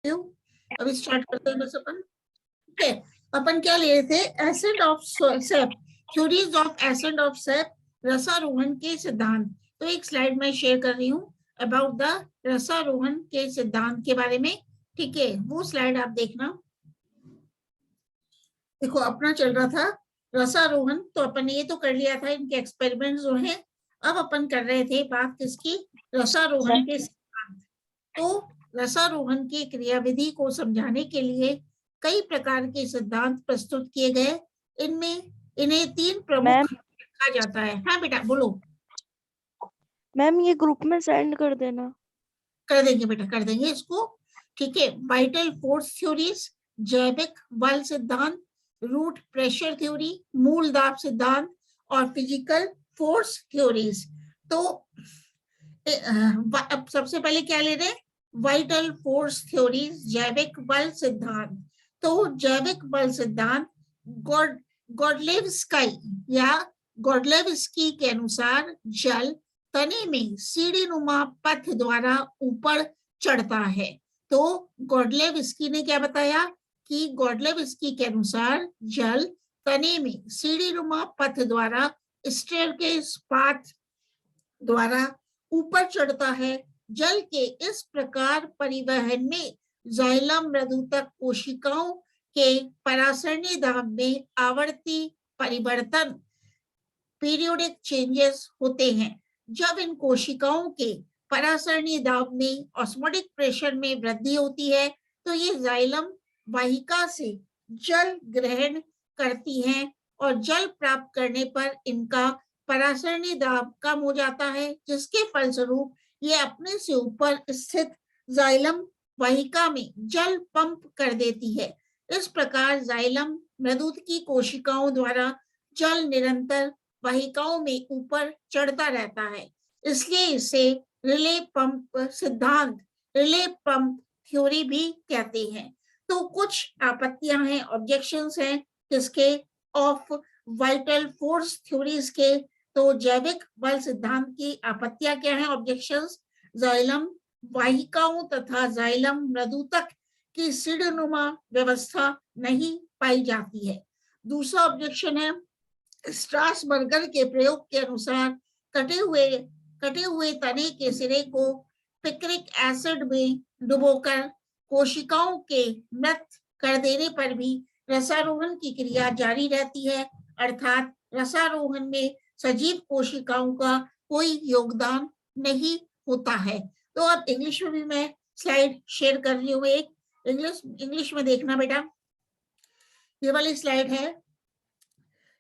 You. अभी start करते हैं बस अपन। ओके, अपन क्या ले रहे थे, ascent of sap, theories of ascent of sap, रसारोहण के सिद्धांत। तो एक स्लाइड में शेयर कर रही हूँ अबाउट द रसारोहण के सिद्धांत के बारे में। ठीक है, वो स्लाइड आप देखना। देखो अपना चल रहा था रसारोहण, तो अपन ने ये तो कर लिया था, इनके एक्सपेरिमेंट जो है। अब अपन कर रहे थे बात किसकी, रसारोहण के सिद्धांत। तो रसारोहण की क्रियाविधि को समझाने के लिए कई प्रकार के सिद्धांत प्रस्तुत किए गए। इनमें इन्हें तीन प्रमुख रखा जाता है। हाँ बेटा बोलो। मैम ये ग्रुप में सेंड कर देना। कर देंगे बेटा, कर देंगे इसको। ठीक है, वाइटल फोर्स थ्योरीज, जैविक बल सिद्धांत, रूट प्रेशर थ्योरी, मूल दाब सिद्धांत और फिजिकल फोर्स थ्योरीज। तो अब सबसे पहले क्या ले रहे हैं, वाइटल फोर्स थ्योरीज, जैविक बल सिद्धांत। तो जैविक बल सिद्धांत गॉडलेवस्की या गॉडलेवस्की के अनुसार जल तने में सीढ़ी नुमा पथ द्वारा ऊपर चढ़ता है। तो गॉडलेवस्की ने क्या बताया कि गॉडलेवस्की के अनुसार जल तने में सीढ़ी नुमा पथ द्वारा, स्टेयरकेस पाथ द्वारा ऊपर चढ़ता है। जल के इस प्रकार परिवहन में जाइलम मृदुतक कोशिकाओं के परासरणी दाब में आवर्ती परिवर्तन, पीरियोडिक चेंजेस होते हैं। जब इन कोशिकाओं के परासरणी दाब में ऑस्मोटिक प्रेशर में वृद्धि होती है तो ये जाइलम वाहिका से जल ग्रहण करती हैं और जल प्राप्त करने पर इनका परासरणी दाब कम हो जाता है, जिसके फलस्वरूप ये अपने से ऊपर स्थित जाइलम वाहिका में जल पंप कर देती है। इस प्रकार जाइलम मृदुतकी कोशिकाओं द्वारा जल निरंतर वाहिकाओं में ऊपर चढ़ता रहता है। इसलिए इसे रिले पंप सिद्धांत, रिले पंप थ्योरी भी कहते हैं। तो कुछ आपत्तियां हैं, ऑब्जेक्शंस हैं किसके, ऑफ वाइटल फोर्स थ्योरीज के। तो जैविक बल सिद्धांत की आपत्तियां क्या हैं, ऑब्जेक्शंस, जाइलम वाहिकाओं तथा जाइलम मृदुतक की सीढ़ीनुमा व्यवस्था नहीं पाई जाती है। दूसरा ऑब्जेक्शन है, स्ट्रासबर्गर के प्रयोग के अनुसार कटे हुए तने के सिरे को पिक्रिक एसिड में डुबोकर कोशिकाओं के मृत कर देने पर भी रसारोहण की क्रिया जारी रहती है, अर्थात रसारोहण में सजीव कोशिकाओं का कोई योगदान नहीं होता है। तो अब इंग्लिश में भी मैं स्लाइड शेयर कर रही हूँ, एक इंग्लिश में देखना बेटा। ये वाली स्लाइड है।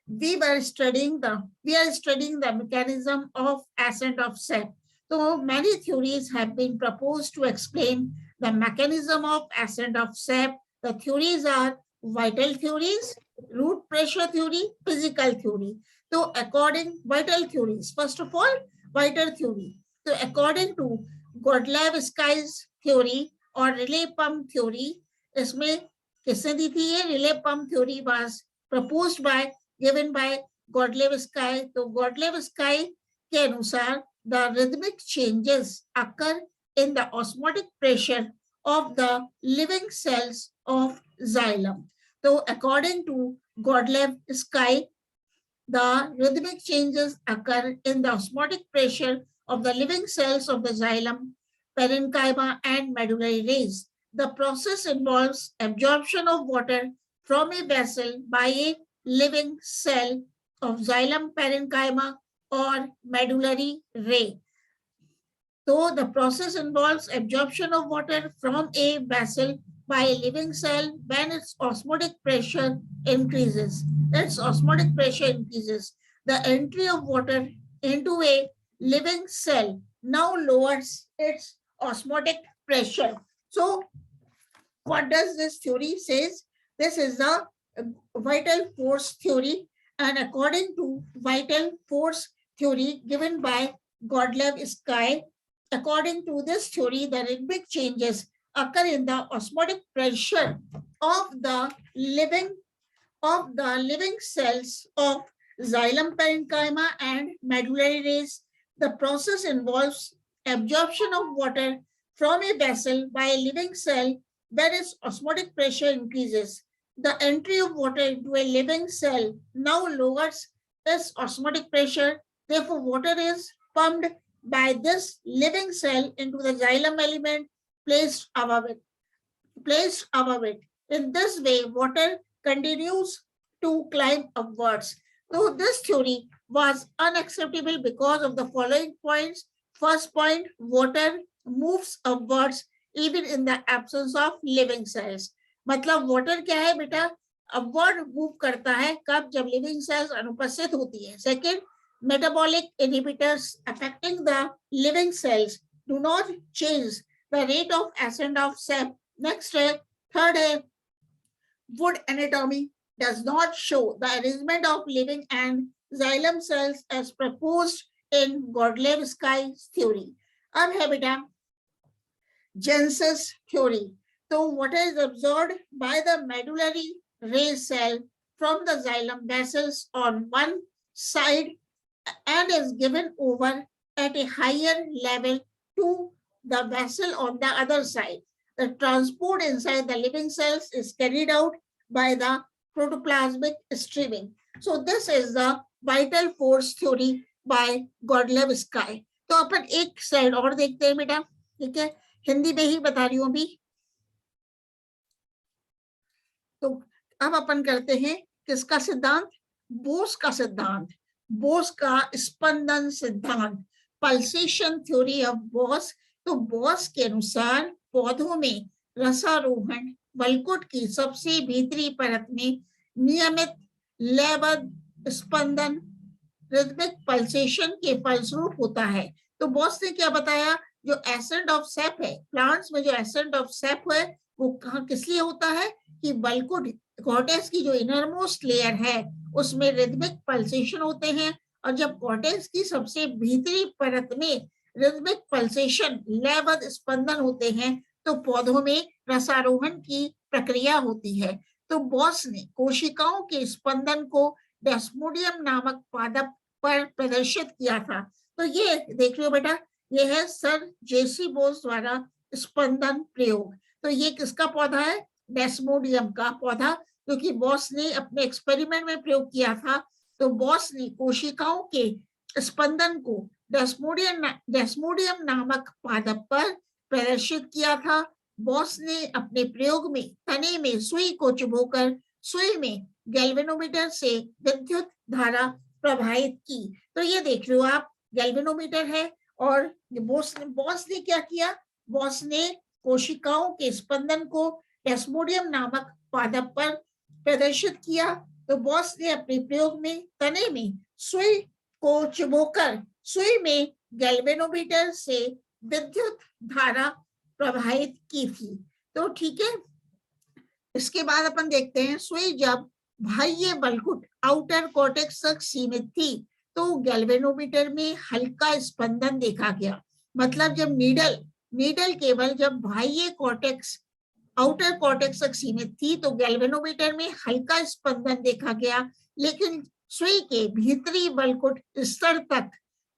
We are studying the mechanism of ascent of sap. So many theories have been proposed to explain the mechanism of ascent of sap. The theories are vital theories, root pressure theory, physical theory. So according vital theories, first of all, vital theory. So according to Godlewski's theory or relay pump theory, इसमें किसने दी थी ये, relay pump theory was proposed by given by Godlewski. तो Godlewski के अनुसार the rhythmic changes occur in the osmotic pressure of the living cells of xylem. So according to Godlewski, the rhythmic changes occur in the osmotic pressure of the living cells of the xylem, parenchyma and medullary rays. The process involves absorption of water from a vessel by a living cell of xylem parenchyma or medullary ray. So the process involves absorption of water from a vessel by a living cell when its osmotic pressure increases. Its osmotic pressure increases. The entry of water into a living cell now lowers its osmotic pressure. So what does this theory says? This is the vital force theory, and according to vital force theory given by Godlewski, according to this theory, the rhythmic changes occur in the osmotic pressure of the living cells of xylem parenchyma and medullary rays. The process involves absorption of water from a vessel by a living cell whereas osmotic pressure increases. The entry of water into a living cell now lowers this osmotic pressure. Therefore, water is pumped by this living cell into the xylem element placed above it. In this way, water continues to climb upwards. So this theory was unacceptable because of the following points. First point, water moves upwards even in the absence of living cells. मतलब water क्या है बेटा, upward move करता है कब, जब living cells अनुपस्थित होती है. Second, metabolic inhibitors affecting the living cells do not change the rate of ascent of sap. Next है, third है, wood anatomy does not show the arrangement of living and xylem cells as proposed in Godlewski's theory. अब है बेटा Jensen's theory. So what is observed by the medullary ray cell from the xylem vessels on one side and is given over at a higher level to the vessel on the other side. The transport inside the living cells is carried out by the protoplasmic streaming. So this is the vital force theory by Godlewski. तो अपन एक slide और देखते हैं बेटा, ठीक है, हिंदी में ही बता रही हूँ अभी. तो अब अपन करते हैं किसका सिद्धांत, बोस का सिद्धांत, बोस का स्पंदन सिद्धांत, पल्सेशन थ्योरी ऑफ बोस. तो बोस के अनुसार पौधों में रसारोहण वल्कुट की सबसे भीतरी परत में नियमित लयबद्ध स्पंदन रिदमिक पल्सेशन के फलस्वरूप होता है. तो बोस ने क्या बताया, जो एसेंट ऑफ सेप है, प्लांट्स में जो एसेंट ऑफ सेप है वो कहाँ किस लिए होता है कि वल्कुट कॉर्टेक्स की जो इनरमोस्ट लेयर है उसमें रिदमिक पल्सेशन होते हैं, और जब कॉर्टेक्स की सबसे भीतरी परत में रिदमिक पल्सेशन लयबद्ध स्पंदन होते हैं तो पौधों में रसारोहण की प्रक्रिया होती है. तो बोस ने कोशिकाओं के स्पंदन को डेस्मोडियम नामक पादप पर प्रदर्शित किया था. तो ये देख लो बेटा, ये है सर जेसी बोस द्वारा स्पंदन प्रयोग. तो ये किसका पौधा है, डेस्मोडियम का पौधा, क्योंकि बोस ने अपने एक्सपेरिमेंट में प्रयोग किया था. तो बोस ने कोशिकाओं के स्पंदन को डेस्मोडियम नामक पादप पर प्रदर्शित किया था. बोस ने अपने प्रयोग में तने में सुई को चुभोकर सुई में गैल्वेनोमीटर से विद्युत धारा प्रवाहित की. तो ये देख लो आप, गैल्वेनोमीटर है, और बोस ने क्या किया, बोस ने कोशिकाओं के स्पंदन को डेस्मोडियम नामक पादप पर प्रदर्शित किया. तो बोस ने अपने प्रयोग में तने में सुई को चुभोकर सुई में गैल्वेनोमीटर से विद्युत धारा प्रवाहित की थी. तो ठीक है, इसके बाद अपन देखते हैं, सुई जब बाह्य वल्कुट आउटर कॉर्टेक्स तक सीमित थी तो गैल्वेनोमीटर में हल्का स्पंदन देखा गया. मतलब जब नीडल केवल जब बाह्य कॉर्टेक्स आउटर कॉर्टेक्स तक सीमित थी तो गैल्वेनोमीटर में हल्का स्पंदन देखा गया, लेकिन सुई के भीतरी वल्कुट स्तर तक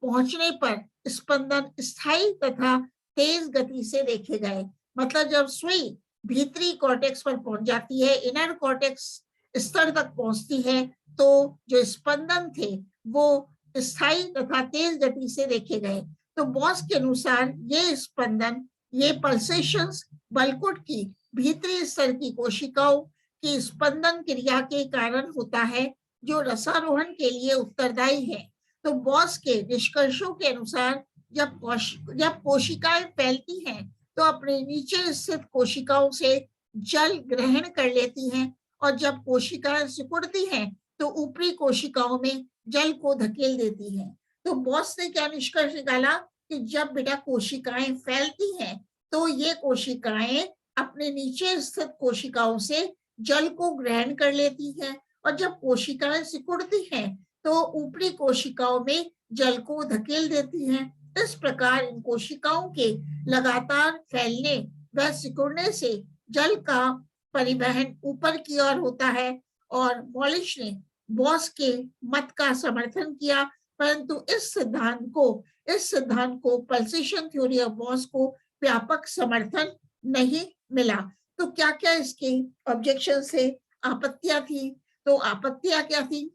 पहुंचने पर स्पंदन स्थायी तथा तेज गति से देखे गए. मतलब जब सुई भीतरी कॉर्टेक्स पर पहुंच जाती है, इनर कॉर्टेक्स स्तर तक पहुंचती है, तो जो स्पंदन थे वो स्थायी तथा तेज गति से देखे गए. तो बोस के अनुसार ये स्पंदन, ये पल्सेशंस वल्कुट की भीतरी स्तर की कोशिकाओं की स्पंदन क्रिया के कारण होता है जो रसारोहण के लिए उत्तरदायी है. तो बोस के निष्कर्षों के अनुसार जब कोशिकाएं फैलती हैं तो अपने नीचे स्थित कोशिकाओं से जल ग्रहण कर लेती हैं, और जब कोशिकाएं सिकुड़ती हैं तो ऊपरी कोशिकाओं में जल को धकेल देती हैं. तो बोस ने क्या निष्कर्ष निकाला कि जब बेटा कोशिकाएं फैलती हैं तो ये कोशिकाएं अपने नीचे स्थित कोशिकाओं से जल को ग्रहण कर लेती हैं, और जब कोशिकाएं सिकुड़ती हैं तो ऊपरी कोशिकाओं में जल को धकेल देती हैं. इस प्रकार इन कोशिकाओं के लगातार फैलने व सिकुड़ने से जल का परिवहन ऊपर की ओर होता है. और मॉलिश ने बोस के मत का समर्थन किया, परंतु इस सिद्धांत को पल्सेशन थ्योरी ऑफ बोस को व्यापक समर्थन नहीं मिला. तो क्या क्या इसके ऑब्जेक्शन थे, आपत्तियां थी? तो आपत्तियां क्या थी?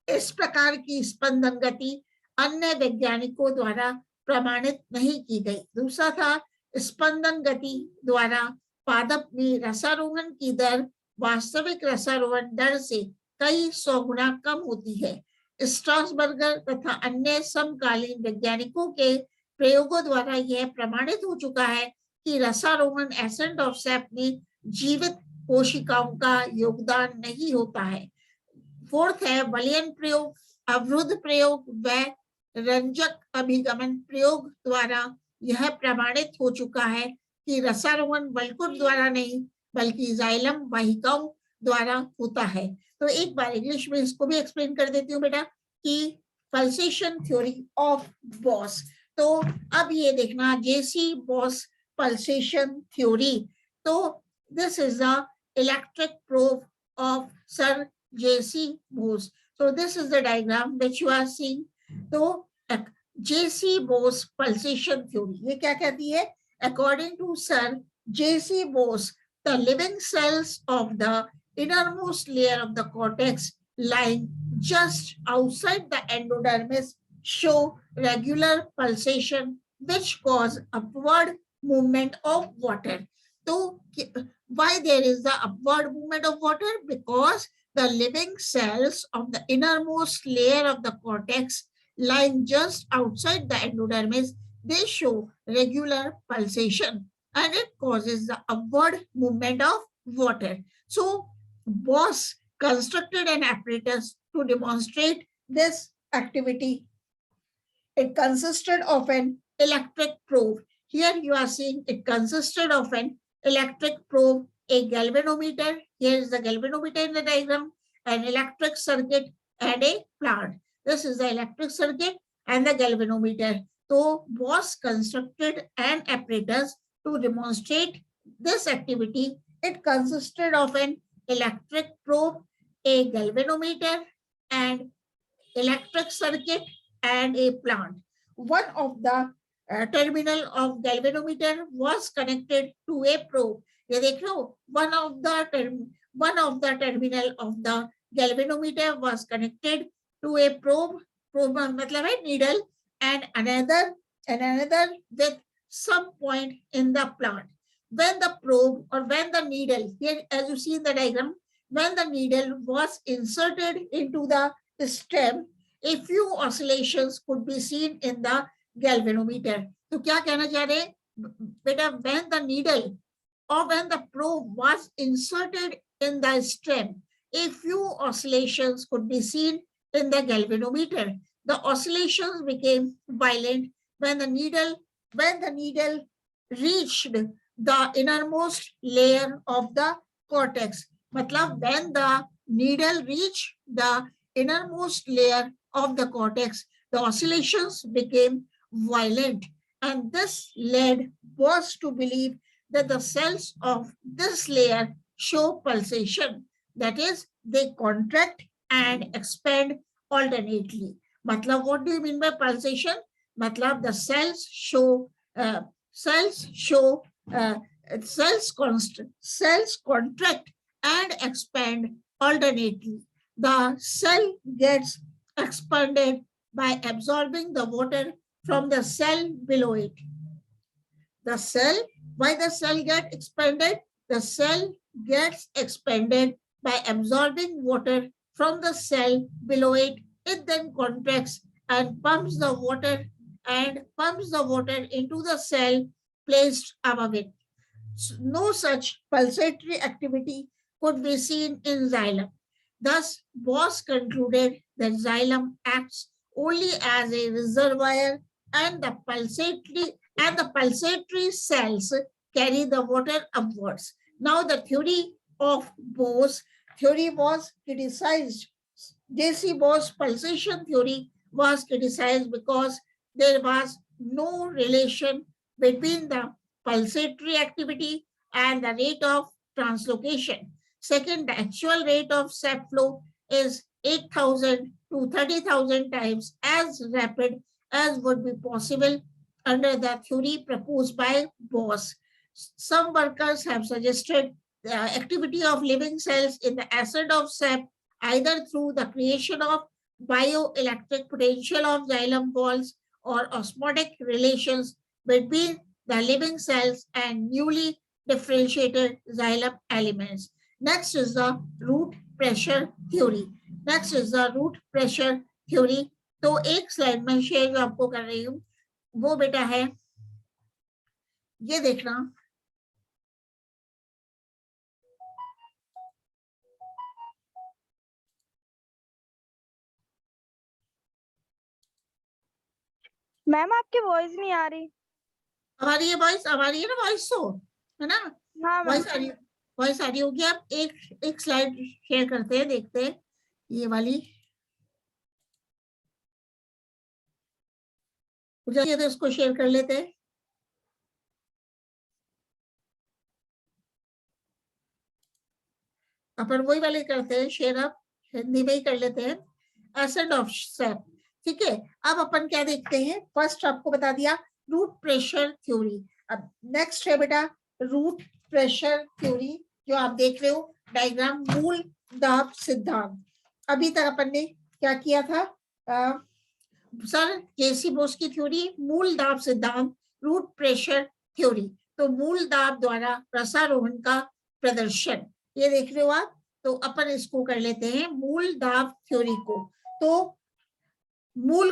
इस प्रकार की स्पंदन गति अन्य वैज्ञानिकों द्वारा प्रमाणित नहीं की गई। दूसरा था, स्पंदन गति द्वारा पादप में रसारोहण की दर वास्तविक रसारोहण दर से कई 100 गुना कम होती है। स्ट्रासबर्गर तथा अन्य समकालीन वैज्ञानिकों के प्रयोगों द्वारा यह प्रमाणित हो चुका है कि रसारोहण एसेंट ऑफ सैप में जीवित कोशिकाओं का योगदान नहीं होता है। फोर्थ है बलियन प्रयोग, अवरुद्ध प्रयोग व रंजक अभिगमन प्रयोग द्वारा यह प्रमाणित हो चुका है कि रसारोहण वल्कुट द्वारा नहीं बल्कि जाइलम वाहिकाओं द्वारा होता है। तो एक बार इंग्लिश में इसको भी एक्सप्लेन कर देती हूँ बेटा कि पल्सेशन थ्योरी ऑफ बॉस। तो अब ये देखना, जेसी बॉस पल्सेशन थ्योरी। तो this is the electric probe of sir J.C. Bose. So this is the diagram which you are seeing. तो J.C. Bose pulsation theory ये क्या कहती है? According to Sir J.C. Bose, the living cells of the innermost layer of the cortex lying just outside the endodermis show regular pulsation which cause upward movement of water. So why there is the upward movement of water? Because the living cells of the innermost layer of the cortex lying just outside the endodermis, they show regular pulsation and it causes the upward movement of water. So Bose constructed an apparatus to demonstrate this activity. It consisted of an electric probe. Here you are seeing it consisted of an electric probe, a galvanometer. Here is the galvanometer in the diagram, an electric circuit and a plant. This is the electric circuit and the galvanometer. So Bose constructed an apparatus to demonstrate this activity. It consisted of an electric probe, a galvanometer and electric circuit and a plant. One of the terminal of galvanometer was connected to a probe. ये देख लो, one of the terminal of the galvanometer was connected to a probe. Probe मतलब है needle, and another with some point in the plant. When the probe or when the needle, here as you see in the diagram, when the needle was inserted into the stem, a few oscillations could be seen in the galvanometer. तो क्या कहना चाह रहे हैं बेटा? When the needle or when the probe was inserted in the stem, a few oscillations could be seen in the galvanometer. The oscillations became violent when the needle reached the innermost layer of the cortex. मतलब when the needle reached the innermost layer of the cortex, the oscillations became violent, and this led Bose to believe that the cells of this layer show pulsation. That is, they contract and expand alternately. मतलब what do you mean by pulsation? मतलब the cells contract and expand alternately. The cell gets expanded by absorbing the water from the cell below it. Why the cell gets expanded? The cell gets expanded by absorbing water from the cell below it. It then contracts and pumps the water into the cell placed above it. No such pulsatory activity could be seen in xylem. Thus, Bose concluded that xylem acts only as a reservoir and the pulsatory cells carry the water upwards. Now, the theory of Bose was criticized. J.C. Bose pulsation theory was criticized because there was no relation between the pulsatory activity and the rate of translocation. Second, the actual rate of sap flow is 8,000 to 30,000 times as rapid as would be possible under the theory proposed by Bose. Some workers have suggested the activity of living cells in the acid of sap either through the creation of bioelectric potential of xylem walls or osmotic relations between the living cells and newly differentiated xylem elements. Next is the root pressure theory. Next is the root pressure theory. तो एक slide में share जो आपको कर रही हूँ वो बेटा है, ये देखना, मैम आपकी वॉइस नहीं आ रही। हमारी ये वॉइस, हमारी है ना वॉइस, तो है ना, हाँ वॉइस आ रही, वॉइस आ रही होगी। आप एक स्लाइड शेयर करते हैं, देखते हैं ये वाली, तो इसको शेयर कर लेते हैं। अपन वही वाले करते हैं शेयर, आप हिंदी में ही कर लेते हैं, एसिड ऑफ सैप। ठीक है, अब अपन क्या देखते हैं, फर्स्ट आपको बता दिया रूट प्रेशर थ्योरी। अब नेक्स्ट है बेटा रूट प्रेशर थ्योरी, जो आप देख रहे हो डायग्राम, मूल दाब सिद्धांत। अभी तक अपन ने क्या किया था सर, जेसी बोस की थ्योरी, मूल दाब सिद्धांत, रूट प्रेशर थ्योरी। तो मूल दाब द्वारा रसारोहण का प्रदर्शन, ये देख रहे हो आप। तो अपन इसको कर लेते हैं मूल दाब थ्योरी को। तो मूल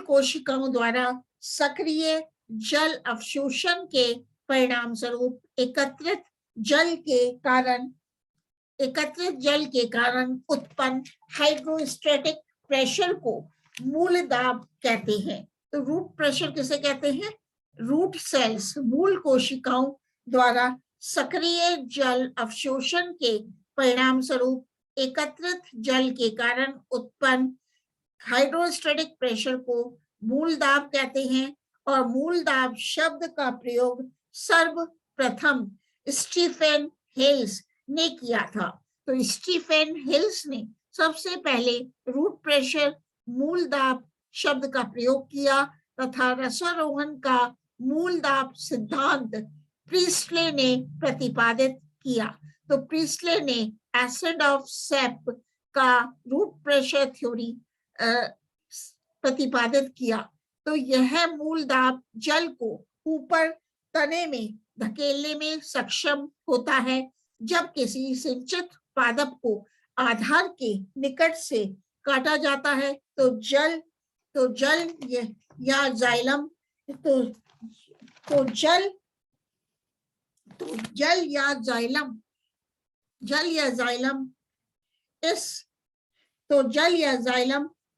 कोशिकाओं द्वारा सक्रिय जल अवशोषण के परिणाम स्वरूप एकत्रित जल के कारण उत्पन्न हाइड्रोस्टैटिक प्रेशर को मूल दाब कहते हैं। तो रूट प्रेशर किसे कहते हैं, रूट सेल्स, मूल कोशिकाओं द्वारा सक्रिय जल अवशोषण के परिणाम स्वरूप एकत्रित जल के कारण उत्पन्न हाइड्रोस्टैटिक प्रेशर को मूल दाब कहते हैं। और मूल दाब शब्द का प्रयोग सर्वप्रथम स्टीफन हिल्स ने किया था। तो स्टीफन हिल्स ने सबसे पहले रूट प्रेशर, मूल दाब शब्द का प्रयोग किया तथा रसारोहण का मूल दाब सिद्धांत प्रीस्ले ने प्रतिपादित किया। तो प्रीस्ले ने एसिड ऑफ सैप का रूट प्रेशर थ्योरी प्रतिपादित किया। तो यह मूल दाब जल को ऊपर तने में धकेलने में सक्षम होता है जब किसी सिंचित पादप को आधार के निकट से काटा जाता है। तो जल या जाइलम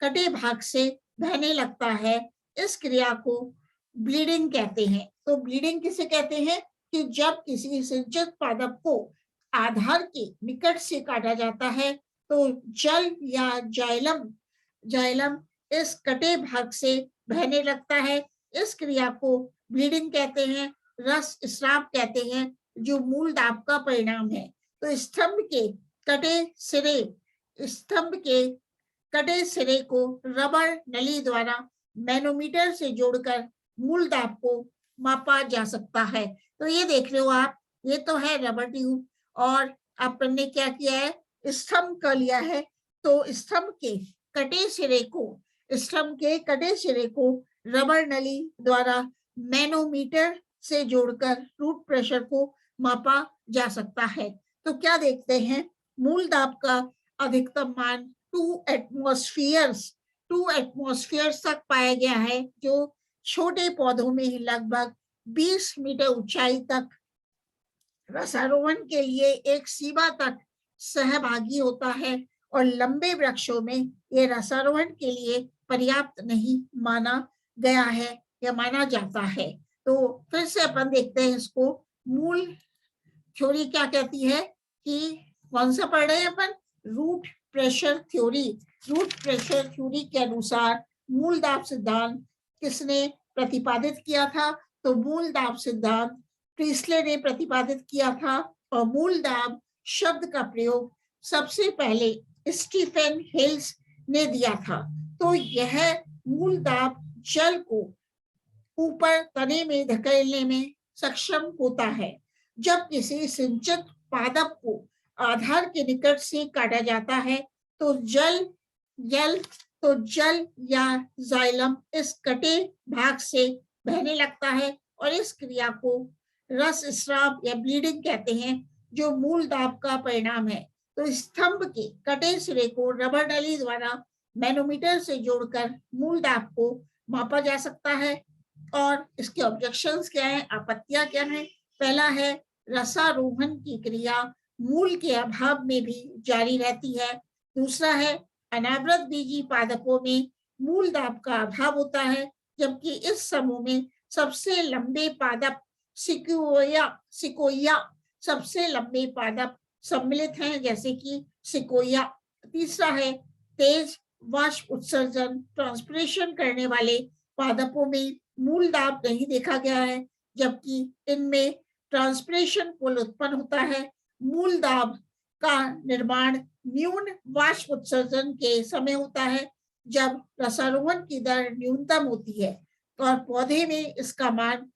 कटे भाग से बहने लगता है। इस क्रिया को ब्लीडिंग कहते हैं। तो ब्लीडिंग किसे कहते हैं कि जब किसी सिंचित पादप को आधार के निकट से काटा जाता है तो जल या जाइलम इस कटे भाग से बहने लगता है। इस क्रिया को ब्लीडिंग कहते हैं, रस स्राव कहते हैं, जो मूल दाब का परिणाम है। तो स्तंभ के कटे सिरे को रबर नली द्वारा मैनोमीटर से जोड़कर मूल दाब को मापा जा सकता है। तो ये देख रहे हो आप, ये तो है रबर ट्यूब, और अपन ने क्या किया है, स्तंभ का लिया है। तो स्तंभ के कटे सिरे को रबर नली द्वारा मैनोमीटर से जोड़कर रूट प्रेशर को मापा जा सकता है। तो क्या देखते हैं, मूल दाब का अधिकतम मान 2 एटमॉस्फेयर्स तक पाया गया है, जो छोटे पौधों में लगभग 20 मीटर ऊंचाई तक रसारोहण के लिए एक सीमा तक सहभागी होता है, और लंबे वृक्षों में यह रसारोहण के लिए पर्याप्त नहीं माना गया है या माना जाता है। तो फिर से अपन देखते हैं इसको, मूल थ्योरी क्या कहती है कि कौन सा पढ़ रहे हैं अपन, root pressure theory. Root pressure theory के अनुसार मूल दाब सिद्धांत किसने प्रतिपादित किया था, तो मूल दाब सिद्धांत प्रीस्ले ने प्रतिपादित किया था। और मूल दाब शब्द का प्रयोग सबसे पहले स्टीफन हिल्स ने दिया था। तो यह मूल दाब जल को ऊपर तने में धकेलने में सक्षम होता है। जब किसी सिंचित पादप को आधार के निकट से काटा जाता है तो जल या जाइलम इस कटे भाग से बहने लगता है और इस क्रिया को रस स्राव या ब्लीडिंग कहते हैं, जो मूल दाब का परिणाम है। तो स्तंभ के कटे सिरे को रबर नली द्वारा मैनोमीटर से जोड़कर मूल दाब को मापा जा सकता है। और इसके ऑब्जेक्शंस क्या है, आपत्तियां क्या है? पहला है रसारोहण की क्रिया मूल के अभाव में भी जारी रहती है। दूसरा है अनावृत बीजी पादपों में मूल दाब का अभाव होता है, जबकि इस समूह में सबसे लंबे पादप सिकोया सबसे लंबे पादप सम्मिलित हैं, जैसे कि सिकोया। तीसरा है तेज वाष्प उत्सर्जन ट्रांसपिरेशन करने वाले पादपों में मूल दाब नहीं देखा गया है, जबकि इनमें ट्रांसपिरेशन पुल उत्पन्न होता है। मूल दाब का निर्माण न्यून वाष्प उत्सर्जन के समय होता है, जब रसारोहण की दर न्यूनतम होती है, और पौधे में इसका मान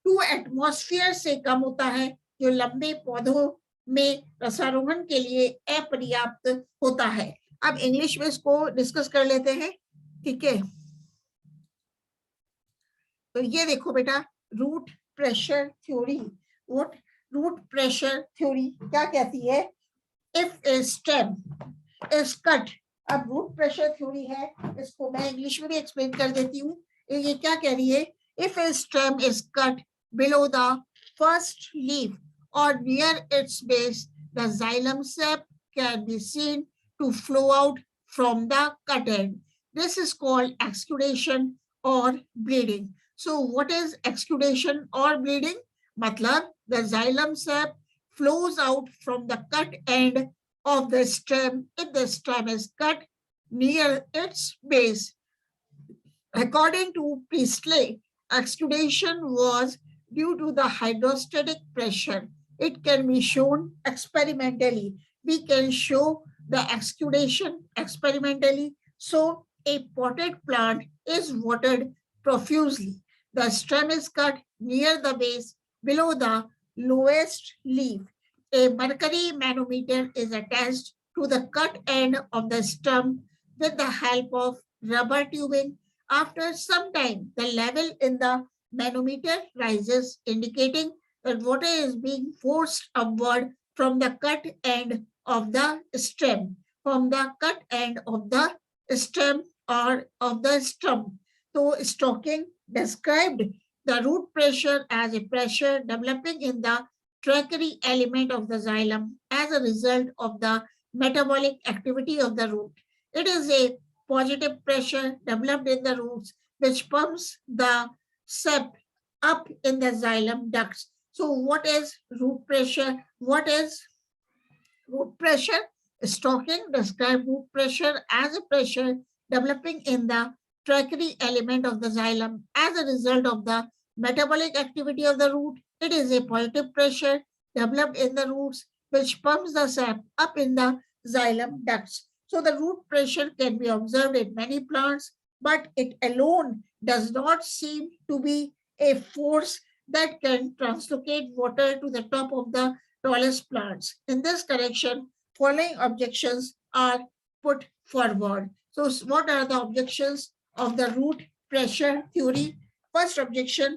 2 एटमॉस्फेयर से कम होता है, जो लंबे पौधों में रसारोहण के लिए अपर्याप्त होता है। अब इंग्लिश में इसको डिस्कस कर लेते हैं, ठीक है। तो ये देखो बेटा, root pressure theory. Root pressure theory क्या कहती है? If a stem is cut, अब रूट प्रेशर थ्योरी है, इसको मैं इंग्लिश में भी एक्सप्लेन कर देती हूँ। ये क्या कह रही है? If a stem is cut below the first leaf or near its base, the xylem sap can be seen to flow out from the cut end. This is called exudation or bleeding. So what is exudation or bleeding? मतलब the xylem sap flows out from the cut end of the stem if the stem is cut near its base. According to Priestley, exudation was due to the hydrostatic pressure. It can be shown experimentally. We can show the exudation experimentally. So a potted plant is watered profusely. The stem is cut near the base below the lowest leaf. A mercury manometer is attached to the cut end of the stem with the help of rubber tubing. After some time, the level in the manometer rises, indicating that water is being forced upward from the cut end of the stem, from the cut end of the stem or of the stump. So Stocking described the root pressure as a pressure developing in the trachary element of the xylem as a result of the metabolic activity of the root. It is a positive pressure developed in the roots which pumps the sap up in the xylem ducts. So what is root pressure? What is root pressure? Stocking describes root pressure as a pressure developing in the trachary element of the xylem as a result of the metabolic activity of the root. It is a positive pressure developed in the roots which pumps the sap up in the xylem ducts. So the root pressure can be observed in many plants, but it alone does not seem to be a force that can translocate water to the top of the tallest plants. In this correction, following objections are put forward. So what are the objections of the root pressure theory? First objection,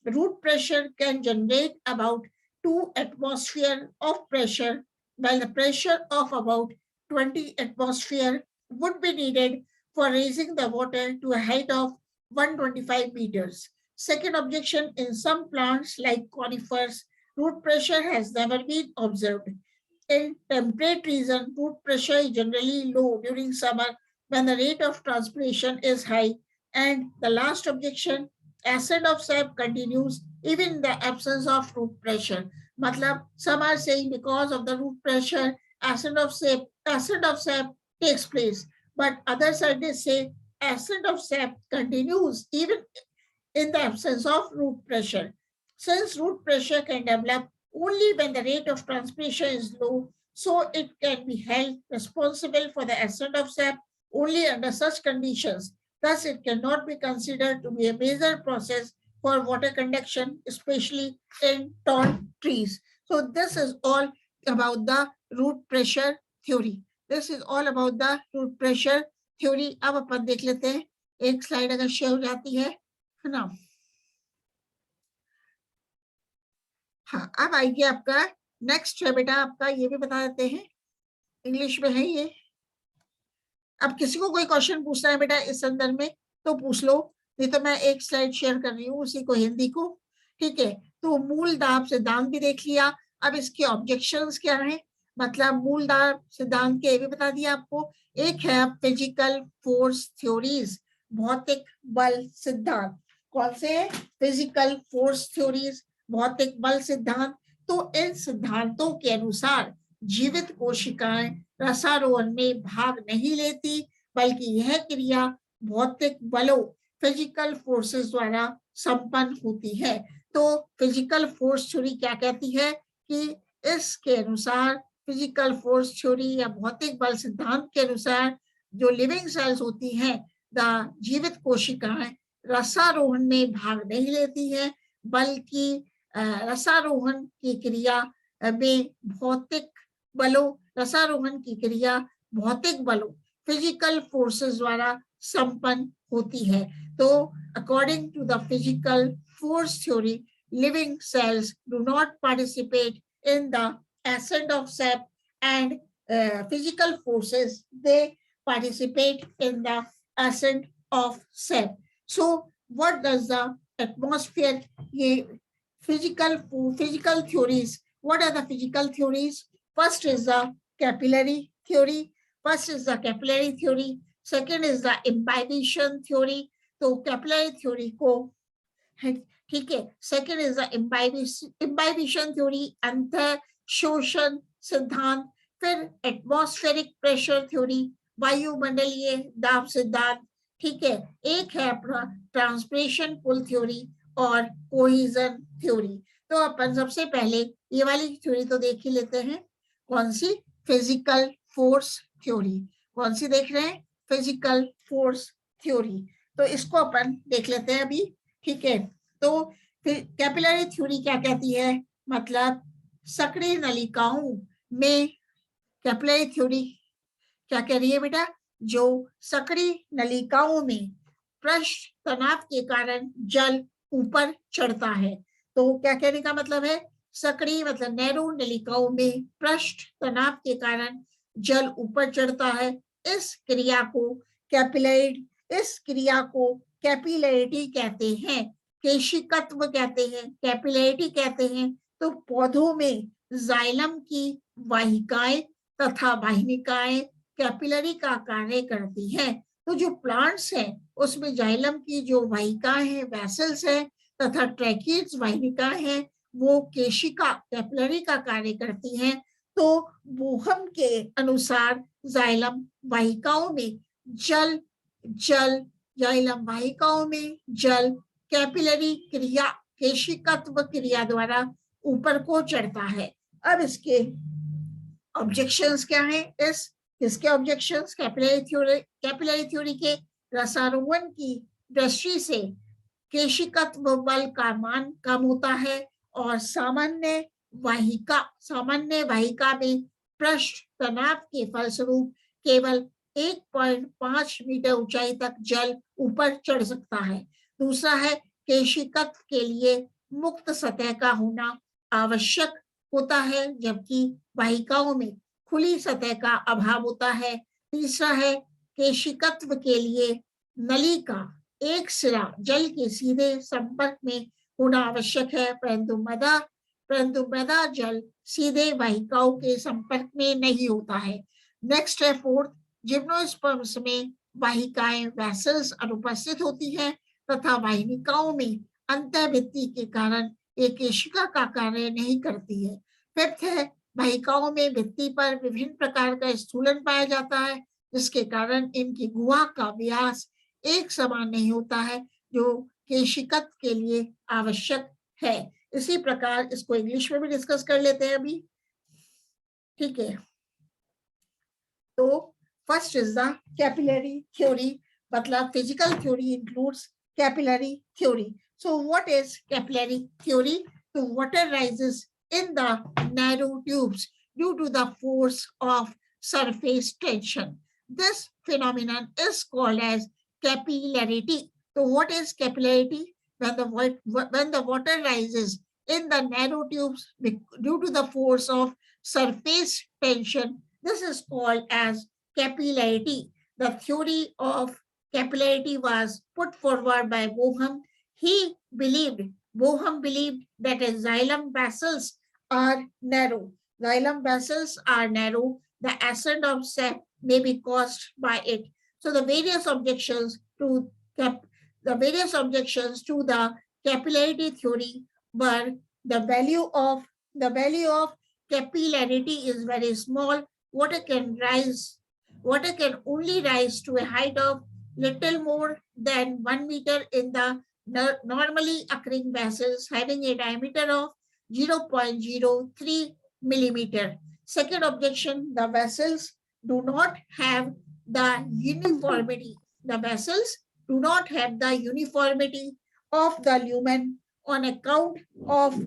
root pressure can generate about 2 atmosphere of pressure, while the pressure of about 20 atmosphere would be needed for raising the water to a height of 125 meters. Second objection, in some plants like conifers, root pressure has never been observed. In temperate region, root pressure is generally low during summer when the rate of transpiration is high. And the last objection, ascent of sap continues even in the absence of root pressure. Matlab, some are saying because of the root pressure, ascent of sap takes place. But other scientists say ascent of sap continues even in the absence of root pressure. Since root pressure can develop only when the rate of transpiration is low, so it can be held responsible for the ascent of sap only under such conditions. Thus, it cannot be considered to be a major process for water conduction, especially in tall trees. So this is all about the root pressure theory. This is all about the root pressure theory. अब अपन देख लेते हैं, एक slide अगर share हो जाती है ना। हाँ, अब आइए आपका नेक्स्ट है बेटा, आपका ये भी बता देते हैं, इंग्लिश में है ये। अब किसी को कोई क्वेश्चन पूछना है बेटा इस संदर्भ में तो पूछ लो, नहीं तो मैं एक स्लाइड शेयर कर रही हूँ उसी को हिंदी को, ठीक है। तो मूल दाब सिद्धांत भी देख लिया, अब इसके ऑब्जेक्शंस क्या है, मतलब मूल दाब सिद्धांत के भी बता दिया आपको। एक है फिजिकल फोर्स थ्योरीज, भौतिक बल सिद्धांत। कौन से? फिजिकल फोर्स थ्योरीज, भौतिक बल सिद्धांत। तो इन सिद्धांतों के अनुसार जीवित कोशिकाएं रसारोहण में भाग नहीं लेती, बल्कि यह क्रिया भौतिक बलों, फिजिकल फोर्सेस द्वारा संपन्न होती है। तो फिजिकल फोर्स थ्योरी क्या कहती है कि इसके अनुसार, फिजिकल फोर्स थ्योरी या भौतिक बल सिद्धांत के अनुसार, जो लिविंग सेल्स होती हैं, द जीवित कोशिकाएं रसारोहण में भाग नहीं लेती हैं, बल्कि रसारोहण की क्रिया में भौतिक बलों, रसारोहण की क्रिया भौतिक बलों, फिजिकल फोर्सेस द्वारा संपन्न होती है। तो according to the physical force theory, living cells do not participate in the ascent of sap and physical forces, they participate in the ascent of sap. So what does the atmosphere, ye physical theories, what are the physical theories? First is the capillary theory, second is the imbibition theory। तो capillary theory को, ठीक है, second is the imbibition theory, अंतर शोषण सिद्धांत। फिर atmospheric pressure theory, वायुमंडलीय दाब सिद्धांत, ठीक है। एक है अपना ट्रांसपिरेशन पुल थ्योरी और कोहिजन थ्योरी। तो अपन सबसे पहले ये वाली थ्योरी तो देख ही लेते हैं, कौन सी? Physical force theory. कौन सी देख रहे हैं? Physical force theory. तो इसको अपन देख लेते हैं अभी, ठीक है। तो फिर कैपिलरी थ्योरी क्या कहती है, मतलब सक्रिय नलिकाओं में, कैपिलरी थ्योरी क्या कह रही है बेटा, जो सक्रिय नलिकाओं में पृष्ठ तनाव के कारण जल ऊपर चढ़ता है। तो क्या कहने का मतलब है, सक्रिय मतलब नैरो नलिकाओं में पृष्ठ तनाव के कारण जल ऊपर चढ़ता है। इस क्रिया को कैपिलैरिटी कहते हैं, केशिकत्व कहते हैं, कैपिलैरिटी कहते हैं। तो पौधों में जाइलम की वाहिकाएं तथा वाहिनिकाएं कैपिलरी का कार्य करती हैं। तो जो प्लांट्स हैं उसमें जाइलम की जो वाहिकाएं हैं, वेसल्स हैं, तथा ट्रैकिड्स वाहिनिकाएं हैं, वो केशिका कैपिलरी का कार्य करती हैं। तो बोहम के अनुसार जाइलम वाहिकाओं में जल जाइलम वाहिकाओं में जल कैपिलरी क्रिया, केशिकत्व क्रिया द्वारा ऊपर को चढ़ता है। अब इसके ऑब्जेक्शंस क्या हैं? इसके ऑब्जेक्शंस कैपिलरी थ्योरी के रसारोहण की दृष्टि से केशिकत्व बल का मान कम होता है और सामान्य वाहिका में पृष्ठ तनाव के फलस्वरूप केवल 1.5 मीटर ऊंचाई तक जल ऊपर चढ़ सकता है। दूसरा है, केशिकत्व के लिए मुक्त सतह का होना आवश्यक होता है, जबकि वाहिकाओं में खुली सतह का अभाव होता है। तीसरा है, केशिकत्व के लिए नली का एक सिरा जल के सीधे संपर्क में होना आवश्यक है, परंतु मृदा जल सीधे वाहिकाओं के संपर्क में नहीं होता है। नेक्स्ट है फोर्थ, जिम्नोस्पर्म्स में वाहिकाएं वेसल्स अनुपस्थित होती हैं तथा वाहिनिकाओं में अंतःभित्ति के कारण एक केशिका का कार्य नहीं करती है। फिफ्थ है, वाहिकाओं में भित्ति पर विभिन्न प्रकार का स्थूलन पाया जाता है, जिसके कारण इनकी गुहा का व्यास एक समान नहीं होता है, जो केशिकत्व के लिए आवश्यक है। इसी प्रकार इसको इंग्लिश में भी डिस्कस कर लेते हैं अभी, ठीक है। तो first is the capillary theory, मतलब physical theory includes capillary theory. So what is capillary theory? The water rises in the narrow tubes due to the force of surface tension. This phenomenon is called as capillarity. So what is capillarity? When the water rises in the narrow tubes due to the force of surface tension, this is called as capillarity. The theory of capillarity was put forward by Bohum. Bohum believed that as xylem vessels are narrow. Xylem vessels are narrow. The ascent of sap may be caused by it. So the various objections to the capillarity theory were the value of capillarity is very small. Water can only rise to a height of little more than 1 meter in the normally occurring vessels having a diameter of 0.03 millimeter. Second objection, the vessels do not have the uniformity. The vessels do not have the uniformity of the lumen on account of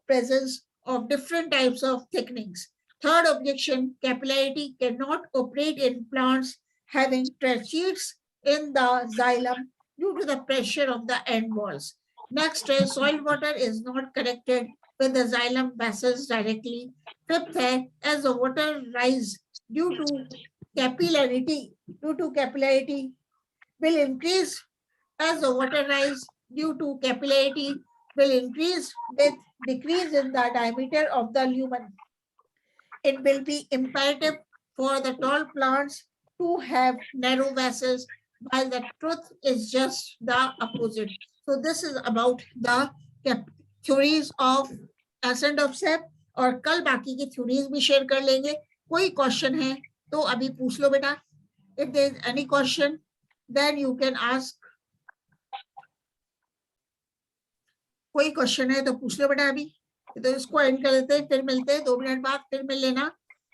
presence of different types of thickenings. Third objection, capillarity cannot operate in plants having tracheids in the xylem due to the pressure of the end walls. Next, soil water is not connected with the xylem vessels directly. Fifth, as the water rise due to capillarity will increase as the water rise due to capillarity will increase with decrease in the diameter of the lumen. It will be imperative for the tall plants to have narrow vessels, while the truth is just the opposite. So this is about the theories of ascent of sap, और कल बाकी की theories भी share कर लेंगे. कोई question है तो अभी पूछ लो बेटा. If there is any question, then you can ask. कोई क्वेश्चन है तो पूछ लो बेटा अभी, तो इसको एंड कर देते हैं, फिर मिलते हैं 2 मिनट बाद, फिर मिल लेना.